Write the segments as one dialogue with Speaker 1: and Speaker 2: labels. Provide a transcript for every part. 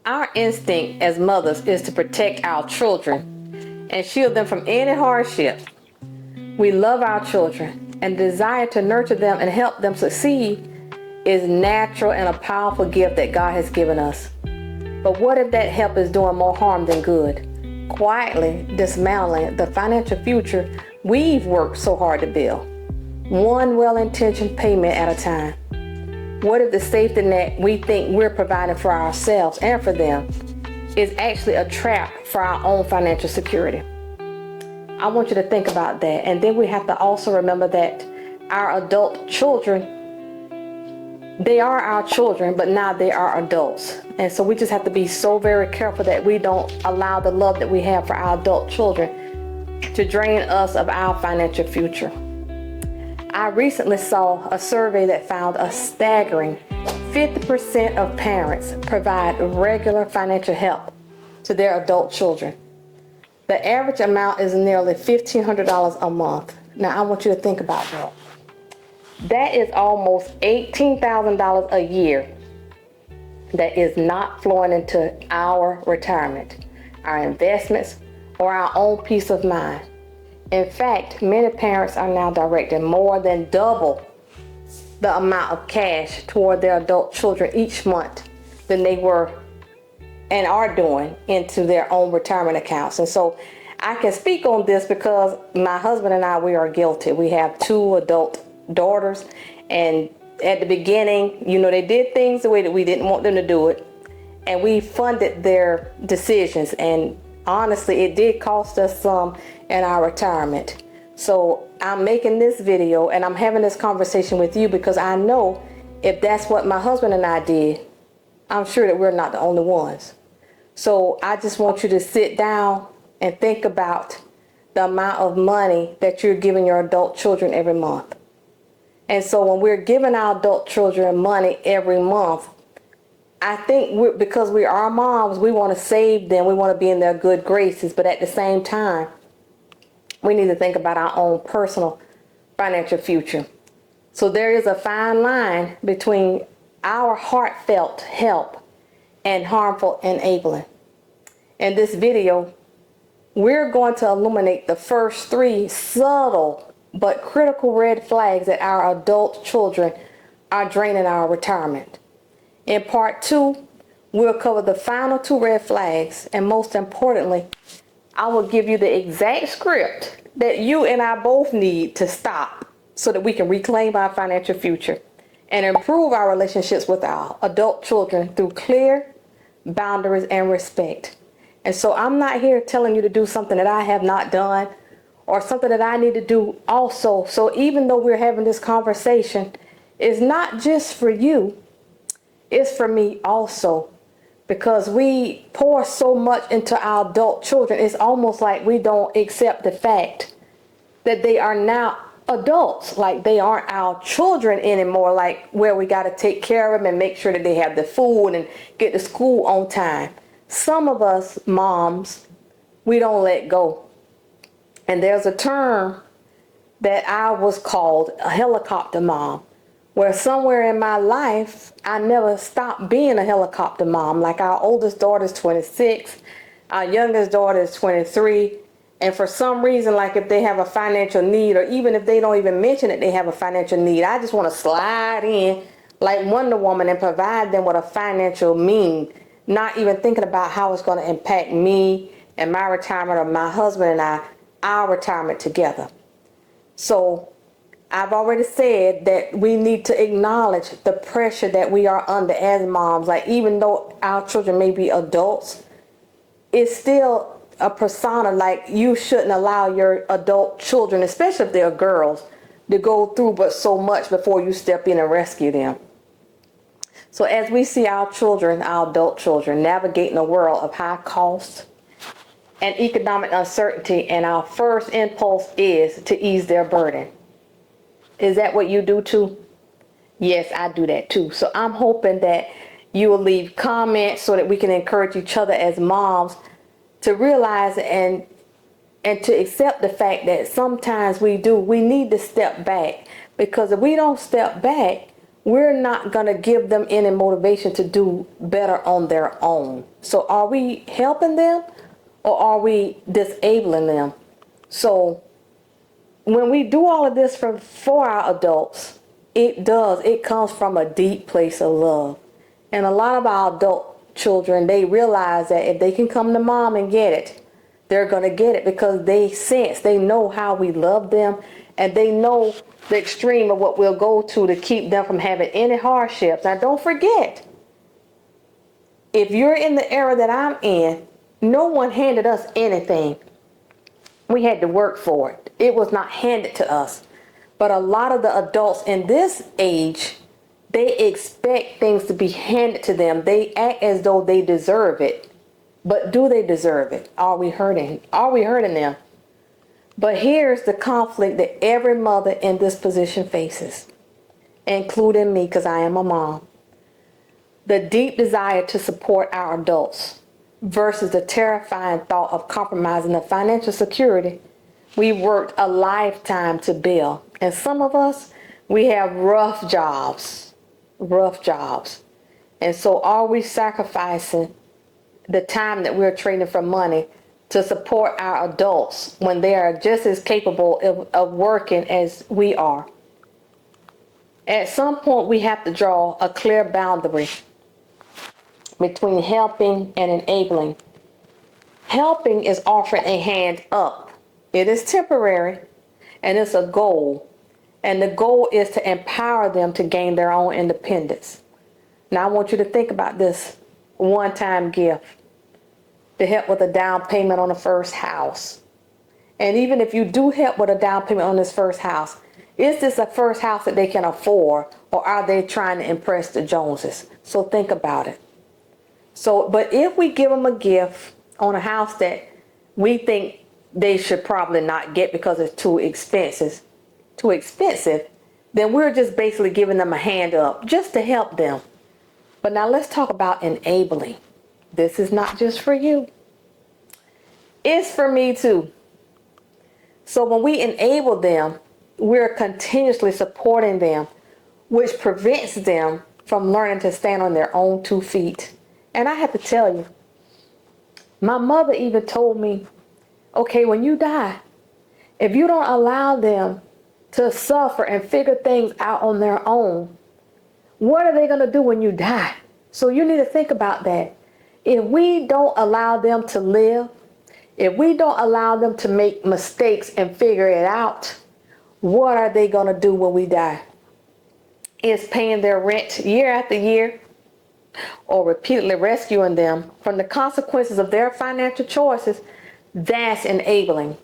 Speaker 1: Our instinct as mothers is to protect our children and shield them from any hardship. We love our children, and the desire to nurture them and help them succeed is natural and a powerful gift that God has given us. But what if that help is doing more harm than good? Quietly dismantling the financial future we've worked so hard to build, one well-intentioned payment at a time. What if the safety net we think we're providing for ourselves and for them is actually a trap for our own financial security? I want you to think about that. And then we have to also remember that our adult children, they are our children, but now they are adults. And so we just have to be so very careful that we don't allow the love that we have for our adult children to drain us of our financial future. I recently saw a survey that found a staggering 50% of parents provide regular financial help to their adult children. The average amount is nearly $1,500 a month. Now I want you to think about that. That is almost $18,000 a year that is not flowing into our retirement, our investments, or our own peace of mind. In fact, many parents are now directing more than double the amount of cash toward their adult children each month than they were and are doing into their own retirement accounts. And so I can speak on this because my husband and I, we are guilty. We have 2 adult daughters, and at the beginning, they did things the way that we didn't want them to do it, and we funded their decisions, and honestly, it did cost us some in our retirement. So I'm making this video and I'm having this conversation with you because I know if that's what my husband and I did, I'm sure that we're not the only ones. So I just want you to sit down and think about the amount of money that you're giving your adult children every month. And so when we're giving our adult children money every month, I think because we are moms, we want to save them. We want to be in their good graces. But at the same time, we need to think about our own personal financial future. So there is a fine line between our heartfelt help and harmful enabling. In this video, we're going to illuminate the first 3 subtle but critical red flags that our adult children are draining our retirement. In part 2, we'll cover the final 2 red flags, and most importantly, I will give you the exact script that you and I both need to stop so that we can reclaim our financial future and improve our relationships with our adult children through clear boundaries and respect. And so I'm not here telling you to do something that I have not done or something that I need to do also. So even though we're having this conversation, it's not just for you, it's for me also. Because we pour so much into our adult children, it's almost like we don't accept the fact that they are now adults. Like they aren't our children anymore, like where we got to take care of them and make sure that they have the food and get to school on time. Some of us moms, we don't let go. And there's a term that I was called a helicopter mom, where somewhere in my life, I never stopped being a helicopter mom. Like our oldest daughter is 26, our youngest daughter is 23. And for some reason, like if they have a financial need, or even if they don't even mention that they have a financial need, I just want to slide in like Wonder Woman and provide them with a financial means, not even thinking about how it's going to impact me and my retirement, or my husband and I, our retirement together. So I've already said that we need to acknowledge the pressure that we are under as moms. Like even though our children may be adults, it's still a persona. Like you shouldn't allow your adult children, especially if they're girls, to go through but so much before you step in and rescue them. So as we see our children, our adult children, navigating a world of high cost and economic uncertainty, and our first impulse is to ease their burden. Is that what you do too? Yes, I do that too. So I'm hoping that you will leave comments so that we can encourage each other as moms to realize and to accept the fact that sometimes we need to step back. Because if we don't step back, we're not going to give them any motivation to do better on their own. So are we helping them or are we disabling them? So when we do all of this for our adults, it comes from a deep place of love. And a lot of our adult children, they realize that if they can come to mom and get it, they're going to get it because they know how we love them, and they know the extreme of what we'll go to keep them from having any hardships. Now, don't forget, if you're in the era that I'm in, no one handed us anything. We had to work for it. It was not handed to us. But a lot of the adults in this age, they expect things to be handed to them. They act as though they deserve it. But do they deserve it? Are we hurting? Are we hurting them? But here's the conflict that every mother in this position faces, including me, because I am a mom. The deep desire to support our adults versus the terrifying thought of compromising the financial security we worked a lifetime to build. And some of us, we have rough jobs. And so are we sacrificing the time that we're trading for money to support our adults when they are just as capable of working as we are? At some point, we have to draw a clear boundary between helping and enabling. Helping is offering a hand up. It is temporary, and it's a goal. And the goal is to empower them to gain their own independence. Now, I want you to think about this one-time gift to help with a down payment on the first house. And even if you do help with a down payment on this first house, is this a first house that they can afford, or are they trying to impress the Joneses? So think about it. But if we give them a gift on a house that we think they should probably not get because it's too expensive, then we're just basically giving them a hand up just to help them. But now let's talk about enabling. This is not just for you. It's for me too. So when we enable them, we're continuously supporting them, which prevents them from learning to stand on their own 2 feet. And I have to tell you, my mother even told me, okay, when you die, if you don't allow them to suffer and figure things out on their own, what are they going to do when you die? So you need to think about that. If we don't allow them to live, if we don't allow them to make mistakes and figure it out, what are they going to do when we die? Is paying their rent year after year, or repeatedly rescuing them from the consequences of their financial choices? That's enabling,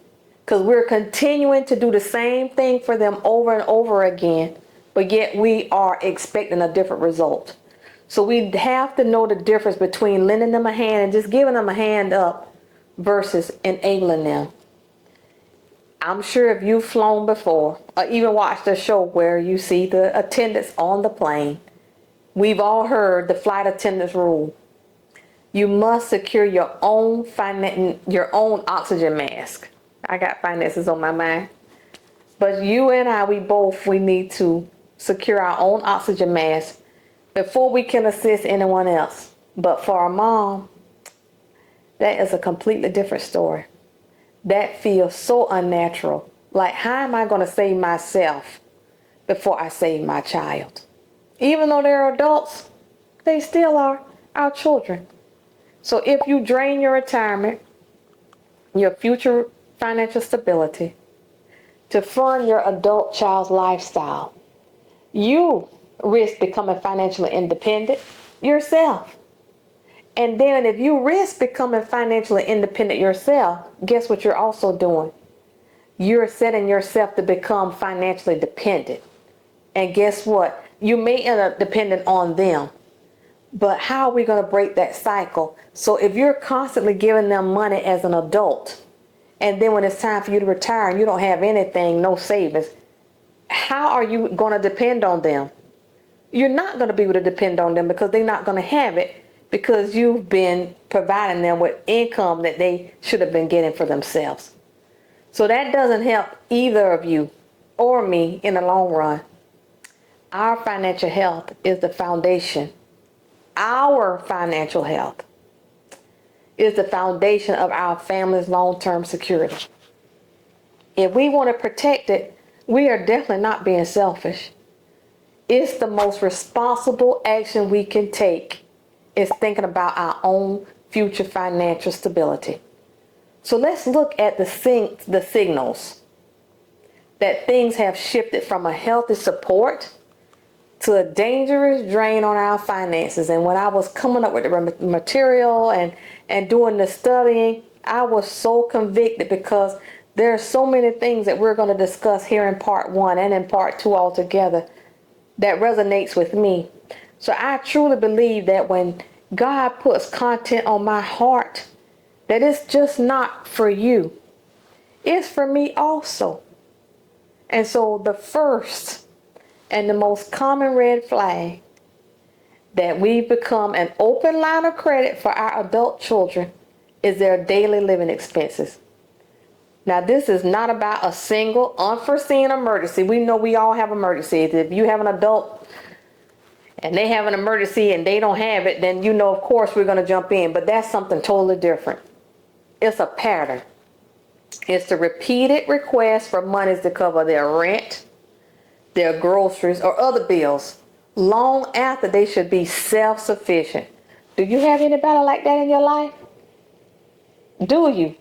Speaker 1: because we're continuing to do the same thing for them over and over again, but yet we are expecting a different result. So we have to know the difference between lending them a hand and just giving them a hand up versus enabling them. I'm sure if you've flown before or even watched a show where you see the attendants on the plane, we've all heard the flight attendants rule. You must secure your own oxygen mask. I got finances on my mind. But you and I, we need to secure our own oxygen mask before we can assist anyone else. But for our mom, that is a completely different story. That feels so unnatural. Like, how am I going to save myself before I save my child? Even though they're adults, they still are our children. So if you drain your retirement, your future financial stability, to fund your adult child's lifestyle, you risk becoming financially independent yourself. And then if you risk becoming financially independent yourself, guess what you're also doing? You're setting yourself to become financially dependent. And guess what? You may end up dependent on them. But how are we going to break that cycle? So if you're constantly giving them money as an adult, and then when it's time for you to retire and you don't have anything, no savings, how are you going to depend on them? You're not going to be able to depend on them because they're not going to have it, because you've been providing them with income that they should have been getting for themselves. So that doesn't help either of you or me in the long run. Our financial health is the foundation. Our financial health is the foundation of our family's long-term security. If we want to protect it, we are definitely not being selfish. It's the most responsible action we can take is thinking about our own future financial stability. So let's look at the signals that things have shifted from a healthy support to a dangerous drain on our finances. And when I was coming up with the material and doing the studying, I was so convicted because there are so many things that we're going to discuss here in part 1 and in part 2 altogether that resonates with me. So I truly believe that when God puts content on my heart, that it's just not for you. It's for me also. And so the first and the most common red flag that we've become an open line of credit for our adult children is their daily living expenses. Now, this is not about a single unforeseen emergency. We know we all have emergencies. If you have an adult and they have an emergency and they don't have it, then you know, of course, we're going to jump in. But that's something totally different. It's a pattern. It's the repeated request for monies to cover their rent, their groceries, or other bills long after they should be self-sufficient. Do you have anybody like that in your life? Do you?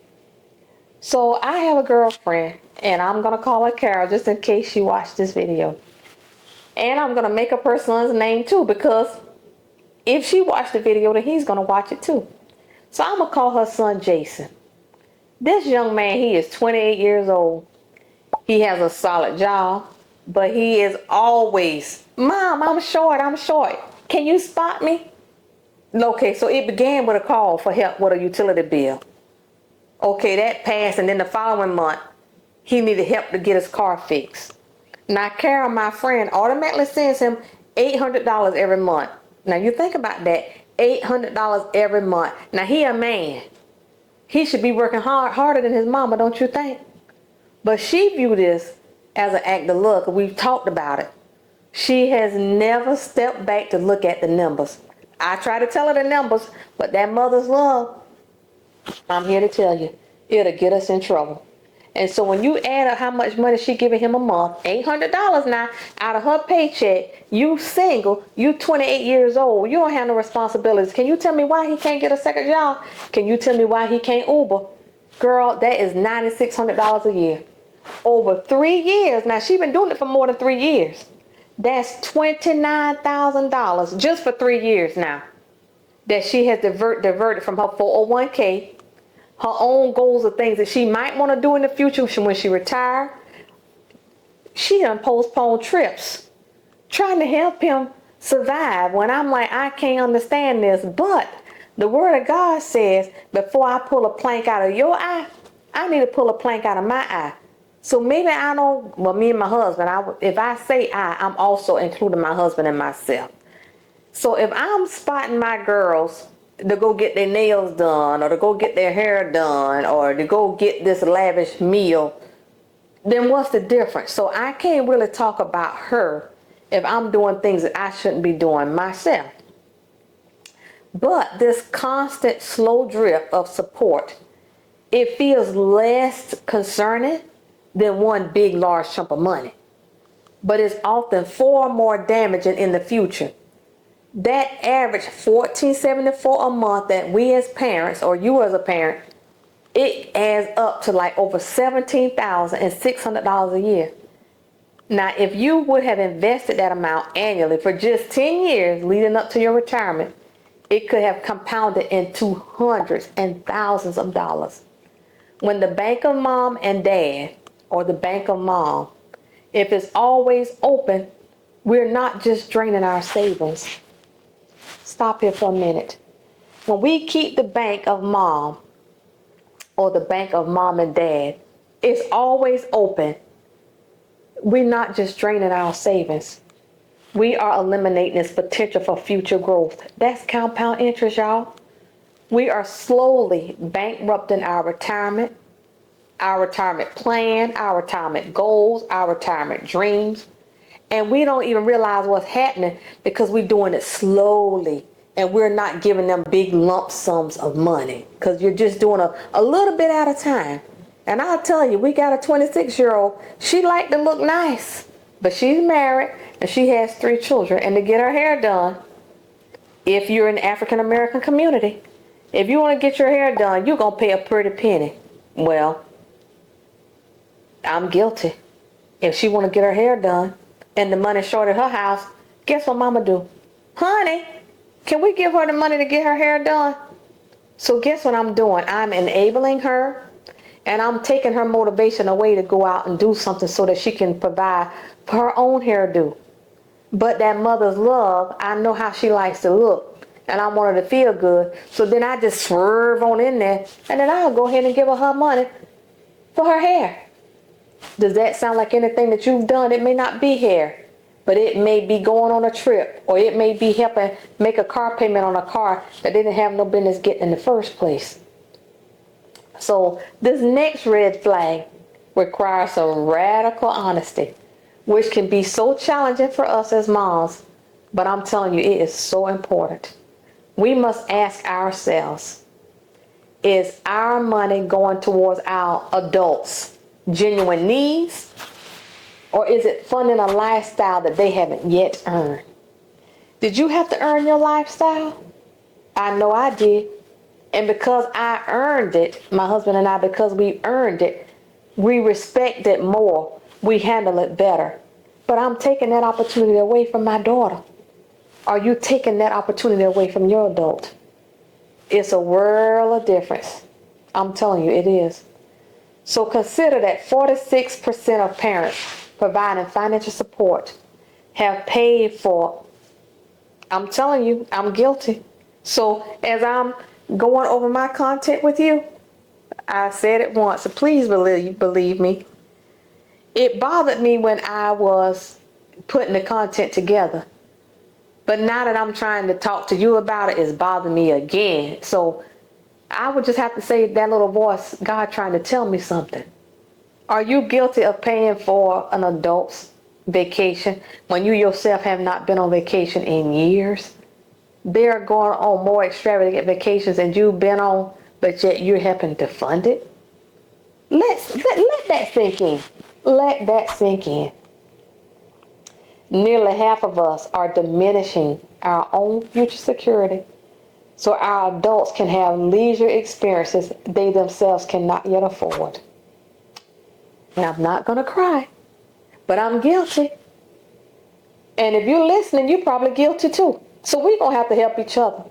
Speaker 1: So I have a girlfriend, and I'm going to call her Carol just in case she watched this video. And I'm going to make up her son's name too, because if she watched the video, then he's going to watch it too. So I'm going to call her son Jason. This young man, he is 28 years old. He has a solid job, but he is always, Mom, I'm short. Can you spot me? Okay, so it began with a call for help with a utility bill. Okay, that passed, and then the following month, he needed help to get his car fixed. Now, Carol, my friend, automatically sends him $800 every month. Now, you think about that, $800 every month. Now, he a man. He should be working harder than his mama, don't you think? But she viewed this as an act of love. We've talked about it. She has never stepped back to look at the numbers. I try to tell her the numbers, but that mother's love, I'm here to tell you, it'll get us in trouble. And so when you add up how much money she giving him a month, $800 now out of her paycheck, you single, you 28 years old, you don't have no responsibilities. Can you tell me why he can't get a second job? Can you tell me why he can't Uber? Girl, that is $9,600 a year. Over 3 years. Now, she's been doing it for more than 3 years. That's $29,000 just for 3 years now that she has diverted from her 401k, her own goals of things that she might want to do in the future when she retires. She done postponed trips, trying to help him survive. When I'm like, I can't understand this, but the word of God says, before I pull a plank out of your eye, I need to pull a plank out of my eye. So maybe I don't, well, me and my husband, if I say I'm also including my husband and myself. So if I'm spotting my girls to go get their nails done, or to go get their hair done, or to go get this lavish meal, then what's the difference? So I can't really talk about her if I'm doing things that I shouldn't be doing myself. But this constant slow drip of support, it feels less concerning than one big large chunk of money. But it's often far more damaging in the future. That average $14.74 a month that we as parents, or you as a parent, it adds up to like over $17,600 a year. Now, if you would have invested that amount annually for just 10 years leading up to your retirement, it could have compounded into hundreds and thousands of dollars. When the bank of mom and dad, or the bank of mom, if it's always open, we're not just draining our savings. Stop here for a minute. When we keep the bank of mom, or the bank of mom and dad, it's always open, we're not just draining our savings. We are eliminating this potential for future growth. That's compound interest, y'all. We are slowly bankrupting our retirement plan, our retirement goals, our retirement dreams. And we don't even realize what's happening because we're doing it slowly. And we're not giving them big lump sums of money because you're just doing a little bit at a time. And I'll tell you, we got a 26-year-old. She liked to look nice, but she's married and she has 3 children. And to get her hair done, if you're in the African American community, if you want to get your hair done, you're going to pay a pretty penny. Well, I'm guilty. If she want to get her hair done and the money short at her house, guess what mama do? Honey, can we give her the money to get her hair done? So guess what I'm doing? I'm enabling her, and I'm taking her motivation away to go out and do something so that she can provide for her own hairdo. But that mother's love, I know how she likes to look, and I want her to feel good. So then I just swerve on in there, and then I'll go ahead and give her money for her hair. Does that sound like anything that you've done? It may not be hair, but it may be going on a trip, or it may be helping make a car payment on a car that they didn't have no business getting in the first place. So this next red flag requires some radical honesty, which can be so challenging for us as moms, but I'm telling you, it is so important. We must ask ourselves, is our money going towards our adults' genuine needs? Or is it funding a lifestyle that they haven't yet earned? Did you have to earn your lifestyle? I know I did. And because I earned it, my husband and I, because we earned it, we respect it more. We handle it better. But I'm taking that opportunity away from my daughter. Are you taking that opportunity away from your adult? It's a world of difference. I'm telling you, it is. So consider that 46% of parents providing financial support have paid for. I'm telling you, I'm guilty. So as I'm going over my content with you, I said it once, so please believe me. It bothered me when I was putting the content together. But now that I'm trying to talk to you about it, it's bothering me again. So I would just have to say that little voice, God trying to tell me something. Are you guilty of paying for an adult's vacation when you yourself have not been on vacation in years? They're going on more extravagant vacations than you've been on, but yet you're helping to fund it. Let that sink in. Let that sink in. Nearly half of us are diminishing our own future security so our adults can have leisure experiences they themselves cannot yet afford. And I'm not going to cry, but I'm guilty. And if you're listening, you're probably guilty too. So we're going to have to help each other.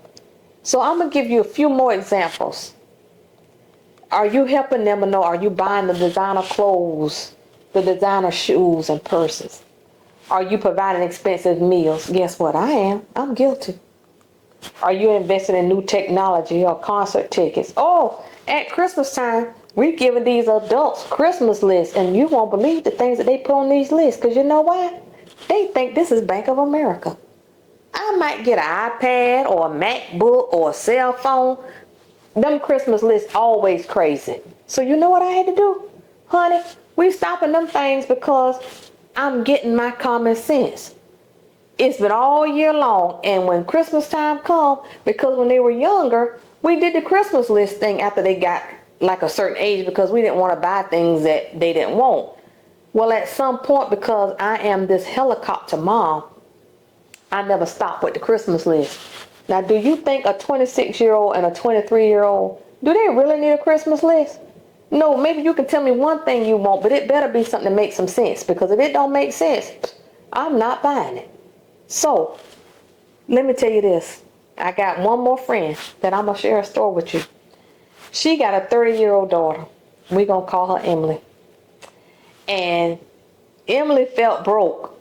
Speaker 1: So I'm going to give you a few more examples. Are you helping them or no? Are you buying the designer clothes, the designer shoes and purses? Are you providing expensive meals? Guess what? I am. I'm guilty. Are you investing in new technology or concert tickets? Oh, at Christmas time, we're giving these adults Christmas lists, and you won't believe the things that they put on these lists, because you know why? They think this is Bank of America. I might get an iPad or a MacBook or a cell phone. Them Christmas lists always crazy. So you know what I had to do? Honey, we stopping them things because I'm getting my common sense. It's been all year long, and when Christmas time come, because when they were younger, we did the Christmas list thing after they got like a certain age because we didn't want to buy things that they didn't want. Well, at some point, because I am this helicopter mom, I never stopped with the Christmas list. Now, do you think a 26-year-old and a 23-year-old, do they really need a Christmas list? No, maybe you can tell me one thing you want, but it better be something that makes some sense, because if it don't make sense, I'm not buying it. So, let me tell you this. I got one more friend that I'm going to share a story with you. She got a 30-year-old daughter. We're going to call her Emily. And Emily felt broke,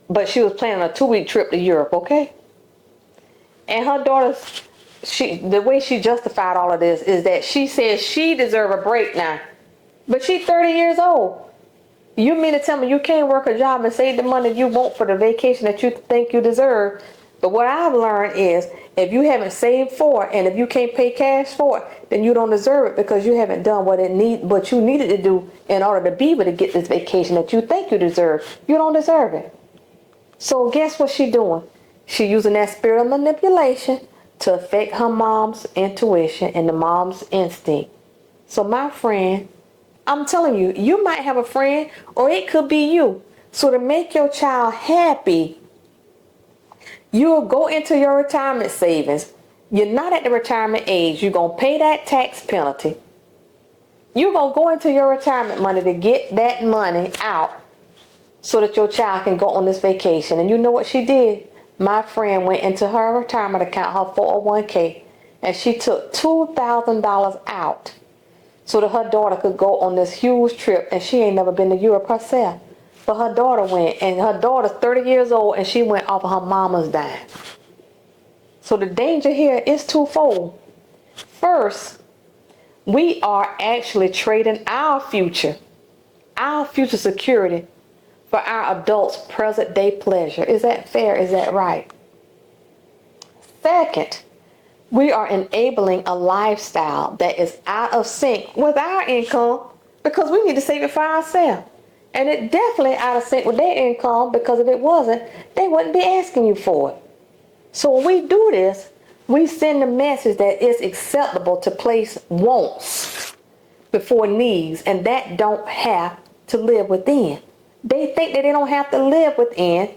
Speaker 1: but she was planning a 2-week trip to Europe, okay? And her daughter, the way she justified all of this is that she says she deserves a break now. But she's 30 years old. You mean to tell me you can't work a job and save the money you want for the vacation that you think you deserve, But what I've learned is if you haven't saved for it and if you can't pay cash for it, then you don't deserve it because you haven't done what you needed to do in order to be able to get this vacation that you think you deserve. You don't deserve it. So guess what she's doing? She's using that spirit of manipulation to affect her mom's intuition and the mom's instinct. So my friend, I'm telling you, you might have a friend or it could be you. So to make your child happy, you'll go into your retirement savings. You're not at the retirement age. You're going to pay that tax penalty. You're going to go into your retirement money to get that money out so that your child can go on this vacation. And you know what she did? My friend went into her retirement account, her 401k, and she took $2,000 out so that her daughter could go on this huge trip. And she ain't never been to Europe herself. But her daughter went, and her daughter's 30 years old, and she went off of her mama's dime. So the danger here is twofold. First, we are actually trading our future security, for our adults' present day pleasure. Is that fair? Is that right? Second, we are enabling a lifestyle that is out of sync with our income because we need to save it for ourselves. And it definitely out of sync with their income because if it wasn't, they wouldn't be asking you for it. So when we do this, we send the message that it's acceptable to place wants before needs, and that don't have to live within. They think that they don't have to live within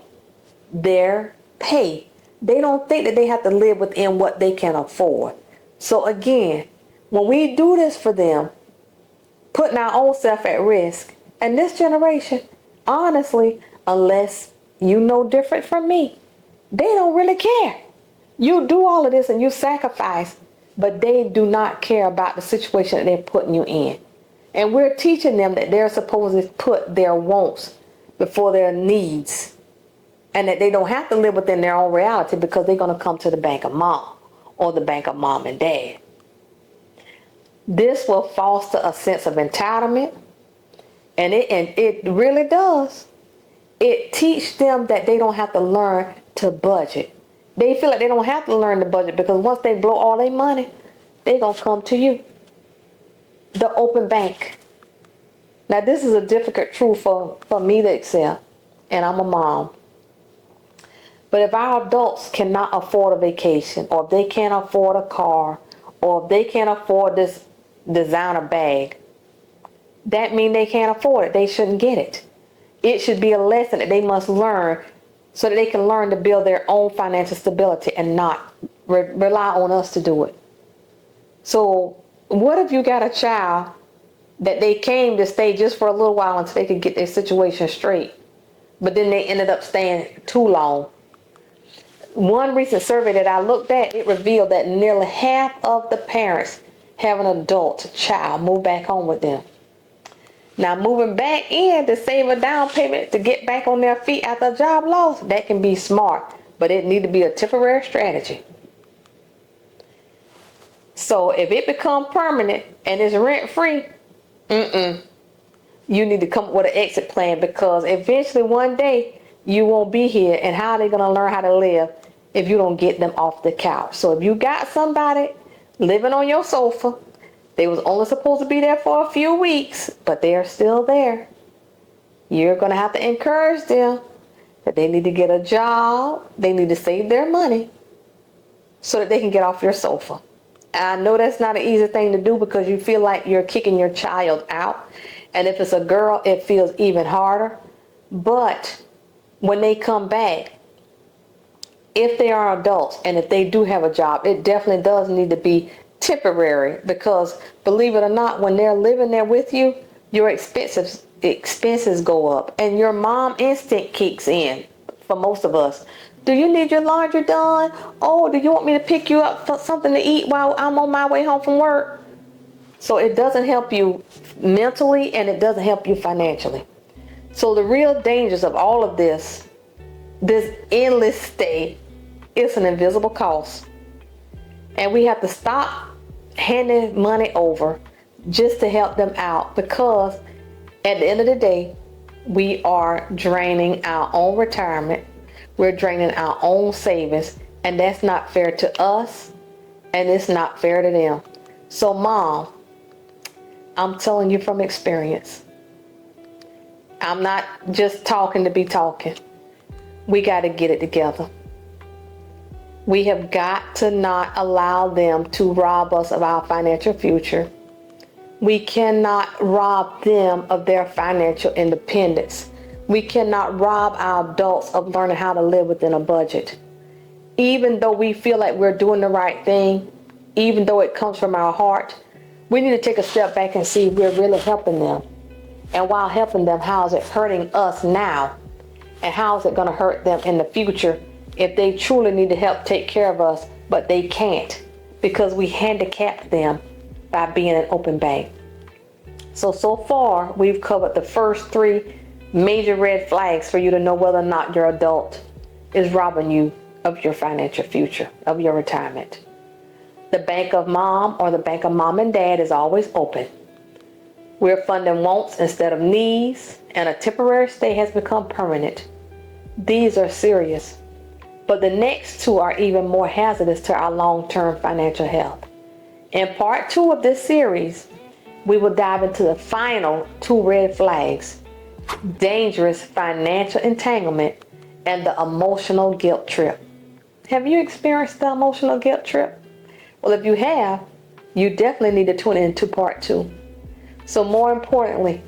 Speaker 1: their pay. They don't think that they have to live within what they can afford. So again, when we do this for them, putting our own self at risk, and this generation, honestly, unless you know different from me, they don't really care. You do all of this and you sacrifice, but they do not care about the situation that they're putting you in. And we're teaching them that they're supposed to put their wants before their needs, and that they don't have to live within their own reality because they're going to come to the bank of mom or the bank of mom and dad. This will foster a sense of entitlement, and it really does. It teaches them that they don't have to learn to budget. They feel like they don't have to learn to budget because once they blow all their money, they're going to come to you. The open bank. Now, this is a difficult truth for me to accept, and I'm a mom. But if our adults cannot afford a vacation, or if they can't afford a car, or if they can't afford this designer bag, that means they can't afford it. They shouldn't get it. It should be a lesson that they must learn so that they can learn to build their own financial stability and not rely on us to do it. So what if you got a child that they came to stay just for a little while until they could get their situation straight, but then they ended up staying too long? One recent survey that I looked at, it revealed that nearly half of the parents have an adult child move back home with them. Now, moving back in to save a down payment to get back on their feet after a job loss, that can be smart, but it need to be a temporary strategy. So if it becomes permanent and it's rent-free, you need to come up with an exit plan, because eventually one day you won't be here, and how are they going to learn how to live if you don't get them off the couch? So if you got somebody living on your sofa, they was only supposed to be there for a few weeks, but they are still there, you're going to have to encourage them that they need to get a job, they need to save their money so that they can get off your sofa. And I know that's not an easy thing to do because you feel like you're kicking your child out. And if it's a girl, it feels even harder. But when they come back, if they are adults and if they do have a job, it definitely does need to be temporary, because believe it or not, when they're living there with you, your expenses go up and your mom instinct kicks in for most of us. Do you need your laundry done? Oh, do you want me to pick you up for something to eat while I'm on my way home from work? So it doesn't help you mentally and it doesn't help you financially. So the real dangers of all of this endless stay, is an invisible cost. And we have to stop handing money over just to help them out, because at the end of the day, we are draining our own retirement. we're draining our own savings, and that's not fair to us, and it's not fair to them. So mom, I'm telling you from experience. I'm not just talking to be talking. We got to get it together. We have got to not allow them to rob us of our financial future. We cannot rob them of their financial independence. We cannot rob our adults of learning how to live within a budget. Even though we feel like we're doing the right thing, even though it comes from our heart, we need to take a step back and see if we're really helping them. And while helping them, how is it hurting us now? And how is it going to hurt them in the future if they truly need to help take care of us, but they can't because we handicap them by being an open bank? So far, we've covered the first 3 major red flags for you to know whether or not your adult is robbing you of your financial future, of your retirement. The bank of mom or the bank of mom and dad is always open. We're funding wants instead of needs, and a temporary stay has become permanent. These are serious, but the next 2 are even more hazardous to our long-term financial health. In part 2 of this series, we will dive into the final 2 red flags: dangerous financial entanglement and the emotional guilt trip. Have you experienced the emotional guilt trip? Well, if you have, you definitely need to tune into part 2. So more importantly,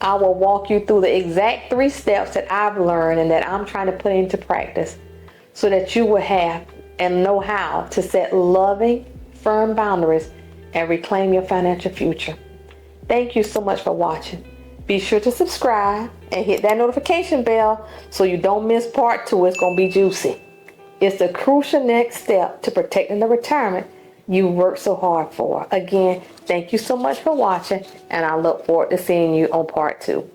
Speaker 1: I will walk you through the exact 3 steps that I've learned and that I'm trying to put into practice so that you will have and know how to set loving, firm boundaries and reclaim your financial future. Thank you so much for watching. Be sure to subscribe and hit that notification bell so you don't miss part 2. It's going to be juicy. It's the crucial next step to protecting the retirement you worked so hard for. Again, thank you so much for watching, and I look forward to seeing you on part 2.